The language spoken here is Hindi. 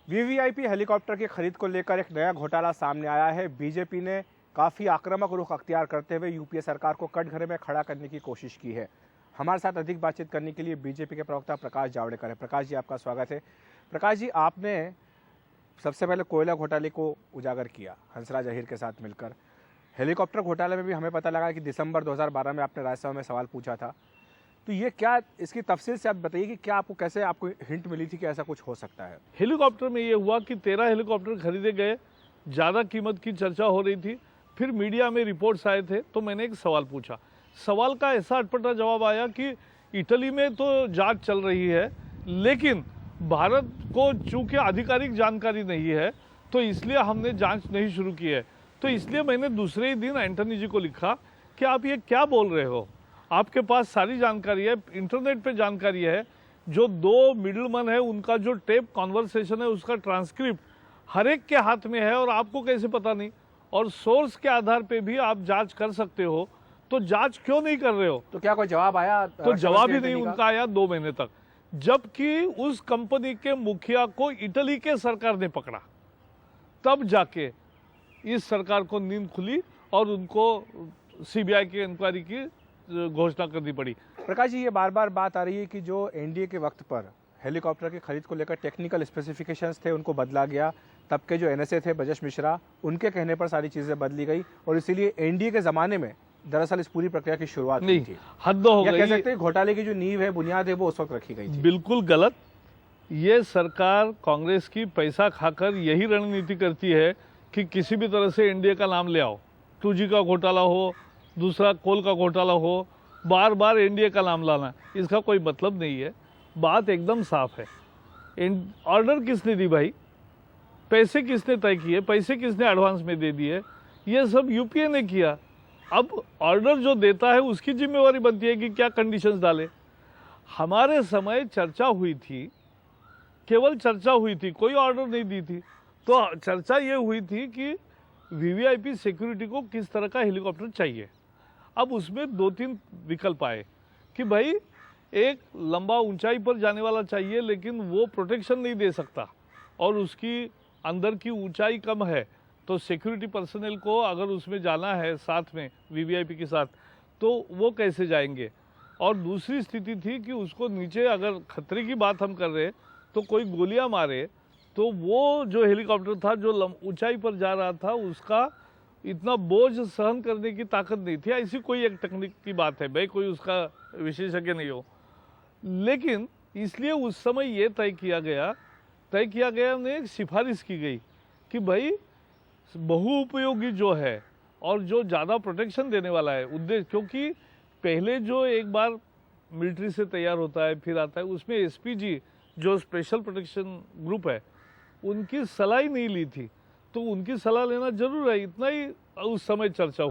वीवीआईपी हेलीकॉप्टर की खरीद को लेकर एक नया घोटाला सामने आया है। बीजेपी ने काफी आक्रामक रुख अख्तियार करते हुए यूपीए सरकार को कटघरे में खड़ा करने की कोशिश की है। हमारे साथ अधिक बातचीत करने के लिए बीजेपी के प्रवक्ता प्रकाश जावड़ेकर है। प्रकाश जी, आपका स्वागत है। प्रकाश जी, आपने सबसे पहले कोयला घोटाले को उजागर किया हंसराज अहीर के साथ मिलकर। हेलीकॉप्टर घोटाले में भी हमें पता लगा कि दिसंबर 2012 में आपने राज्यसभा में सवाल पूछा था। तो ये क्या, इसकी तफसील से आप बताइए कि क्या आपको हिंट मिली थी कि ऐसा कुछ हो सकता है? हेलीकॉप्टर में ये हुआ कि 13 हेलीकॉप्टर खरीदे गए, ज़्यादा कीमत की चर्चा हो रही थी। फिर मीडिया में रिपोर्ट्स आए थे तो मैंने एक सवाल पूछा। सवाल का ऐसा अटपटा जवाब आया कि इटली में तो जांच चल रही है, लेकिन भारत को चूंकि आधिकारिक जानकारी नहीं है तो इसलिए हमने जांच नहीं शुरू की है। तो इसलिए मैंने दूसरे ही दिन एंटनी जी को लिखा कि आप ये क्या बोल रहे हो, आपके पास सारी जानकारी है, इंटरनेट पे जानकारी है। जो दो मिडलमैन है उनका जो टेप कॉन्वर्सेशन है उसका ट्रांसक्रिप्ट हर एक के हाथ में है और आपको कैसे पता नहीं? और सोर्स के आधार पे भी आप जांच कर सकते हो, तो जांच क्यों नहीं कर रहे हो? तो क्या कोई जवाब आया? तो जवाब ही नहीं उनका आया 2 महीने तक, जबकि उस कंपनी के मुखिया को इटली के सरकार ने पकड़ा। तब जाके इस सरकार को नींद खुली और उनको सीबीआई की इंक्वायरी की घोषणा करनी पड़ी। प्रकाश जी, ये बार बार बात आ रही है कि जो एनडीए के वक्त पर हेलीकॉप्टर की खरीद को लेकर टेक्निकल स्पेसिफिकेशंस थे उनको बदला गया। तब के जो एनएसए थे ब्रजेश मिश्रा, उनके कहने पर सारी चीजें बदली गई और इसीलिए एनडीए के जमाने में दरअसल इस पूरी प्रक्रिया की शुरुआत हुई थी। हद हो गई। कह सकते हैं घोटाले की जो नींव है, बुनियाद है, वो उस वक्त रखी गई थी। बिल्कुल गलत। ये सरकार कांग्रेस की पैसा खाकर यही रणनीति करती है कि किसी भी तरह से एनडीए का नाम ले आओ। 2G का घोटाला हो, दूसरा कोल का घोटाला हो, बार बार एनडीए का नाम लाना, इसका कोई मतलब नहीं है। बात एकदम साफ है। ऑर्डर किसने दी भाई? पैसे किसने तय किए? पैसे किसने एडवांस में दे दिए? ये सब यूपीए ने किया। अब ऑर्डर जो देता है उसकी जिम्मेवारी बनती है कि क्या कंडीशंस डाले। हमारे समय चर्चा हुई थी, केवल चर्चा हुई थी, कोई ऑर्डर नहीं दी थी। तो चर्चा ये हुई थी कि वीवीआईपी सिक्योरिटी को किस तरह का हेलीकॉप्टर चाहिए। अब उसमें 2-3 विकल्प आए कि भाई एक लंबा ऊंचाई पर जाने वाला चाहिए लेकिन वो प्रोटेक्शन नहीं दे सकता और उसकी अंदर की ऊंचाई कम है, तो सिक्योरिटी पर्सनल को अगर उसमें जाना है साथ में वीवीआईपी के साथ तो वो कैसे जाएंगे। और दूसरी स्थिति थी कि उसको नीचे अगर खतरे की बात हम कर रहे तो कोई गोलियां मारे तो वो जो हेलीकॉप्टर था जो ऊंचाई पर जा रहा था उसका इतना बोझ सहन करने की ताकत नहीं थी। ऐसी कोई एक टेक्निक की बात है, भाई कोई उसका विशेषज्ञ नहीं हो। लेकिन इसलिए उस समय ये तय किया गया ने एक सिफारिश की गई कि भाई बहुउपयोगी जो है और जो ज़्यादा प्रोटेक्शन देने वाला है उद्देश्य, क्योंकि पहले जो एक बार मिलिट्री से तैयार होता है फिर आता है उसमें एसपीजी जो स्पेशल प्रोटेक्शन ग्रुप है उनकी सलाह ही नहीं ली थी, तो उनकी सलाह लेना जरूर है। इतना ही उस समय चर्चा